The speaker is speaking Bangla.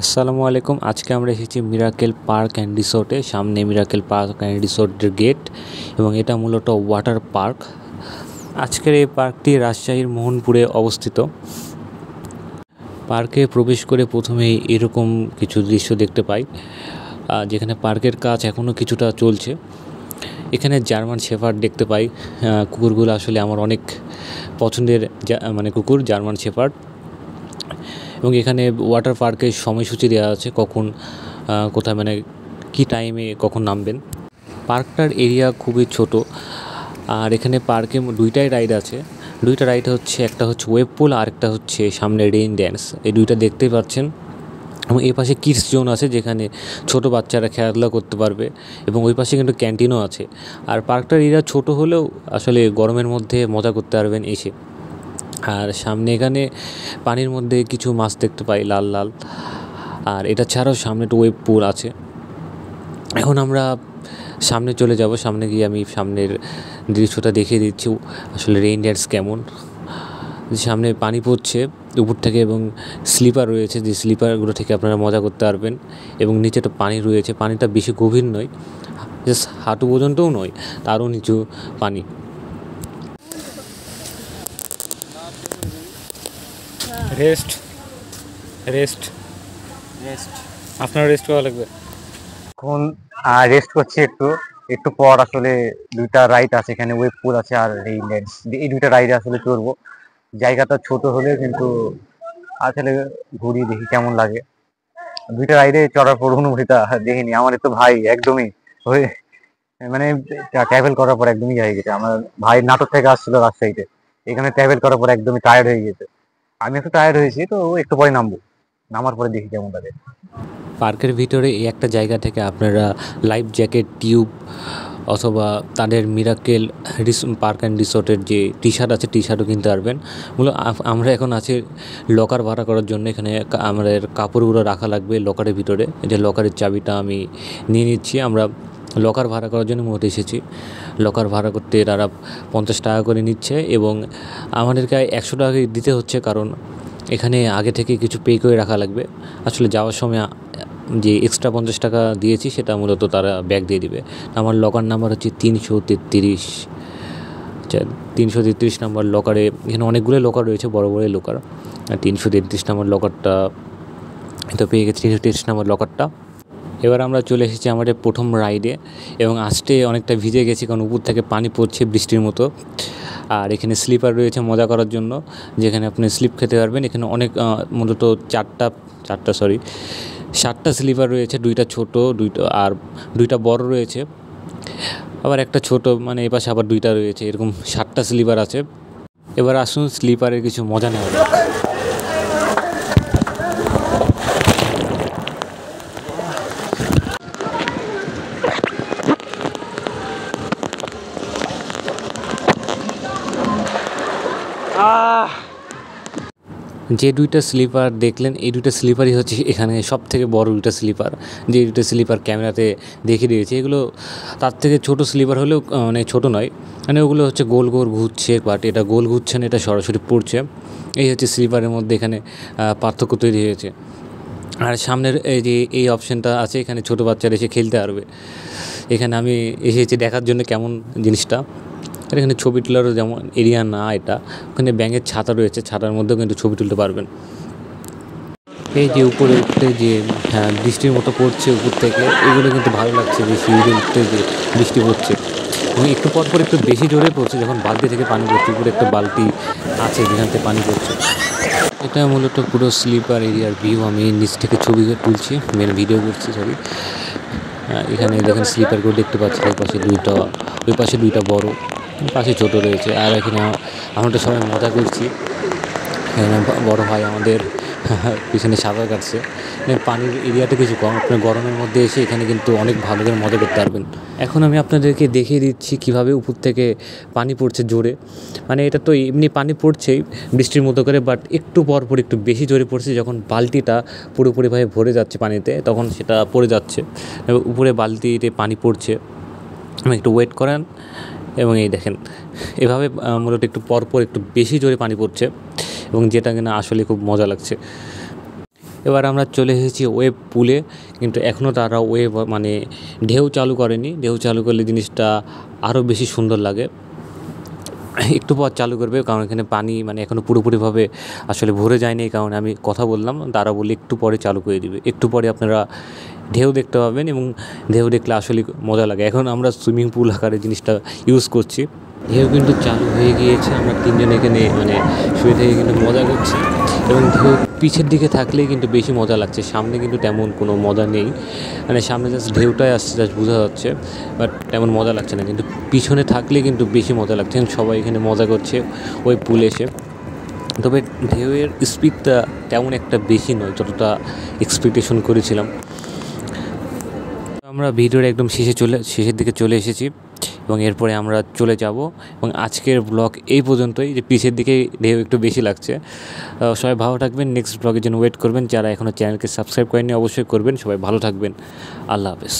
আসসালামু আলাইকুম। আজকে আমরা এসেছি মিরাকেল পার্ক অ্যান্ড রিসোর্টে। সামনে মিরাকেল পার্ক অ্যান্ড রিসোর্টের গেট এবং এটা মূলত ওয়াটার পার্ক। আজকের এই পার্কটি রাজশাহীর মোহনপুরে অবস্থিত। পার্কে প্রবেশ করে প্রথমেই এরকম কিছু দৃশ্য দেখতে পাই, যেখানে পার্কের কাজ এখনও কিছুটা চলছে। এখানে জার্মান শেফার্ড দেখতে পাই। কুকুরগুলো আসলে আমার অনেক পছন্দের কুকুর, জার্মান শেফার্ড। এবং এখানে ওয়াটার পার্কের সময়সূচি দেওয়া আছে, কখন কোথায় কী টাইমে কখন নামবেন। পার্কটার এরিয়া খুবই ছোট, আর এখানে পার্কে দুইটাই রাইড আছে। দুইটা রাইড হচ্ছে, একটা হচ্ছে ওয়েব পুল আর একটা হচ্ছে সামনে রেইন ড্যান্স। এই দুইটা দেখতেই পাচ্ছেন। এবং এই পাশে কিডস জোন আছে, যেখানে ছোট বাচ্চারা খেলাধুলা করতে পারবে, এবং ওই পাশে কিন্তু ক্যান্টিনও আছে। আর পার্কটার এরিয়া ছোট হলেও আসলে গরমের মধ্যে মজা করতে পারবেন এসে। আর সামনে এখানে পানির মধ্যে কিছু মাছ দেখতে পাই, লাল লাল। আর এটা ছাড়াও সামনে একটা ওয়েব পুল আছে। এখন আমরা সামনে চলে যাব। সামনে গিয়ে আমি সামনের দৃশ্যটা দেখিয়ে দিচ্ছি আসলে রেইন ড্যান্স কেমন। সামনে পানি পড়ছে উপর থেকে, এবং স্লিপার রয়েছে, যে স্লিপারগুলো থেকে আপনারা মজা করতে পারবেন। এবং নিচে তো পানি রয়েছে, পানিটা বেশি গভীর নয়, জাস্ট হাঁটু পর্যন্তও নয়, তারও নিচু পানি। রেস্ট রেস্ট রেস্ট আপনার রেস্ট করা লাগবে। এখন রেস্ট করছি একটু পর। আসলে দুইটা রাইড আছে এখানে, ওয়েব পুল আছে আর রেইন ড্যান্স। এই দুইটা রাইডে আসলে চড়বো। জায়গাটা ছোট হলেও কিন্তু আসলে ঘুরি, দেখি কেমন লাগে। দুইটা রাইডে চড়ার পর অনুভূতিটা দেখিনি। আমার তো ভাই একদমই হয়ে মানে ট্রাভেল করার পর একদমই হয়ে গেছে। আমার ভাই নাটোর থেকে আসছিল রাজশাহীতে, এখানে ট্রাভেল করার পর একদমই টায়ার্ড হয়ে গেছে। আমি একটু টায়ার্ড হয়েছি, তো একটু পরে নামবো। নামার পরে দেখি কেমন লাগে। পার্কের ভিতরে এই একটা জায়গা থেকে আপনারা লাইফ জ্যাকেট, টিউব, অথবা তাদের মিরাকেল পার্ক অ্যান্ড রিসোর্টের যে টি শার্ট আছে, টি শার্টও কিনতে পারবেন। মূলত আমরা এখন আছি লকার ভাড়া করার জন্য। এখানে আমাদের কাপড়গুলো রাখা লাগবে লকারের ভিতরে। এই যে লকারের চাবিটা আমি নিয়ে নিচ্ছি। আমরা লকার ভাড়া করার জন্য মূলত এসেছি। লকার ভাড়া করতে তারা 50 টাকা করে নিচ্ছে, এবং আমাদেরকে 100 টাকা দিতে হচ্ছে, কারণ এখানে আগে থেকে কিছু পে করে রাখা লাগবে। আসলে যাওয়ার সময় যে এক্সট্রা 50 টাকা দিয়েছি, সেটা মূলত তারা ব্যাক দিয়ে দিবে। আমার লকার নাম্বার হচ্ছে 333। আচ্ছা, 333 নাম্বার লকারে। এখানে অনেকগুলো লকার রয়েছে, বড় বড় লকার। আর 333 নাম্বার লকারটা তো পেয়ে গেছি, 333 নাম্বার লকারটা। এবার আমরা চলে এসেছি আমাদের প্রথম রাইডে, এবং আসতে অনেকটা ভিজে গেছি, কারণ উপর থেকে পানি পড়ছে বৃষ্টির মতো। আর এখানে স্লিপার রয়েছে মজা করার জন্য, যেখানে আপনি স্লিপ খেতে পারবেন। এখানে অনেক মূলত 7টা স্লিপার রয়েছে, 2টা ছোট, আর 2টা বড় রয়েছে, আবার একটা ছোট, এই পাশে আবার 2টা রয়েছে। এরকম 7টা স্লিপার আছে। এবার আসুন স্লিপারের কিছু মজা নেওয়া যাক। যে 2টা স্লিপার দেখলেন, এই 2টা স্লিপারই হচ্ছে এখানে সব থেকে বড় 2টা স্লিপার। যে 2টা স্লিপার ক্যামেরাতে দেখিয়ে দিয়েছে, এগুলো তার থেকে ছোট স্লিপার হলেও ছোট নয়। ওগুলো হচ্ছে গোল গোল ঘুরছে, বাট এটা গোল ঘুরছে না, এটা সরাসরি পড়ছে। এই হচ্ছে স্লিপারের মধ্যে এখানে পার্থক্য তৈরি হয়েছে। আর সামনের এই অপশানটা আছে, এখানে ছোটো বাচ্চারা এসে খেলতে পারবে। এখানে আমি এসেছি দেখার জন্য কেমন জিনিসটা। আর এখানে ছবি তোলারও যেমন এরিয়া না এটা, ওখানে ব্যাঙের ছাতা রয়েছে, ছাতার মধ্যেও কিন্তু ছবি তুলতে পারবেন। এই যে উপরে উঠতে যে বৃষ্টির মতো পড়ছে উপর থেকে, এগুলো কিন্তু ভালো লাগছে, যে সিঁড়ি উঠতে যে বৃষ্টি পড়ছে, এবং একটু পর পর একটু বেশি জোরে পড়ছে, যখন বালতি থেকে পানি পড়ছে। উপরে একটা বালতি আছে যেখান থেকে পানি পড়ছে। এটা মূলত পুরো স্লিপার এরিয়ার ভিউ। আমি নিচ থেকে ছবি তুলছি, ভিডিও করছি, সরি। এখানে দেখেন স্লিপারগুলো দেখতে পাচ্ছি, ওই পাশে 2টা বড়, পাশে ছোট রয়েছে। আর এখানে আমরা সবাই মজা করছি। এখানে বড় ভাই আমাদের পিছনে সাঁতার কাটছে। পানির এরিয়াটা কিছু কম, আপনার গরমের মধ্যে এসে এখানে কিন্তু অনেক ভালো করে মজা করতে পারবেন। এখন আমি আপনাদেরকে দেখিয়ে দিচ্ছি কিভাবে উপর থেকে পানি পড়ছে জোরে। এটা তো এমনি পানি পড়ছেই বৃষ্টির মতো করে, বাট একটু পর পর একটু বেশি জোরে পড়ছে। যখন বালতিটা পুরোপুরিভাবে ভরে যাচ্ছে পানিতে, তখন সেটা পড়ে যাচ্ছে। উপরে বালতিতে পানি পড়ছে, একটু ওয়েট করেন। এবং এই দেখেন, এভাবে মূলত একটু পরপর একটু বেশি জোরে পানি পড়ছে, এবং যেটা কিনা আসলে খুব মজা লাগছে। এবার আমরা চলে এসেছি ওয়েভ পুলে, কিন্তু এখনও তারা ওয়েভ মানে ঢেউ চালু করেনি। ঢেউ চালু করলে জিনিসটা আরও বেশি সুন্দর লাগে। একটু পর চালু করবে, কারণ এখানে পানি মানে এখনও পুরোপুরিভাবে আসলে ভরে যায়নি, এই কারণে আমি কথা বললাম। তারা বললে একটু পরে চালু করে দিবে, একটু পরে আপনারা ঢেউ দেখতে পাবেন এবং ঢেউ দেখলে আসলে মজা লাগে। এখন আমরা সুইমিং পুল আকারে জিনিসটা ইউজ করছি। ঢেউ কিন্তু চালু হয়ে গিয়েছে, আমরা তিনজন এখানে মানে শুয়ে থেকে কিন্তু মজা করছি এবং ঢেউ পিছের দিকে থাকলেই কিন্তু বেশি মজা লাগছে, সামনে কিন্তু তেমন কোনো মজা নেই। মানে সামনে জাস্ট ঢেউটাই আসছে, জাস্ট বোঝা যাচ্ছে, বাট তেমন মজা লাগছে না। কিন্তু পিছনে থাকলে কিন্তু বেশি মজা লাগছে, সবাই এখানে মজা করছে ওই পুলে এসে। তবে ঢেউয়ের স্পিডটা তেমন একটা বেশি নয় যতটা এক্সপেকটেশন করেছিলাম। আমরা ভিডিওর একদম শেষের দিকে চলে এসেছি এবং এরপরে আমরা চলে যাব। এবং আজকের ব্লগ এই পর্যন্তই, যে পিছের দিকে ঢেউ একটু বেশি লাগছে। সবাই ভালো থাকবেন, নেক্সট ব্লগের জন্য ওয়েট করবেন। যারা এখনও চ্যানেলকে সাবস্ক্রাইব করেননি অবশ্যই করবেন। সবাই ভালো থাকবেন, আল্লাহ হাফেজ।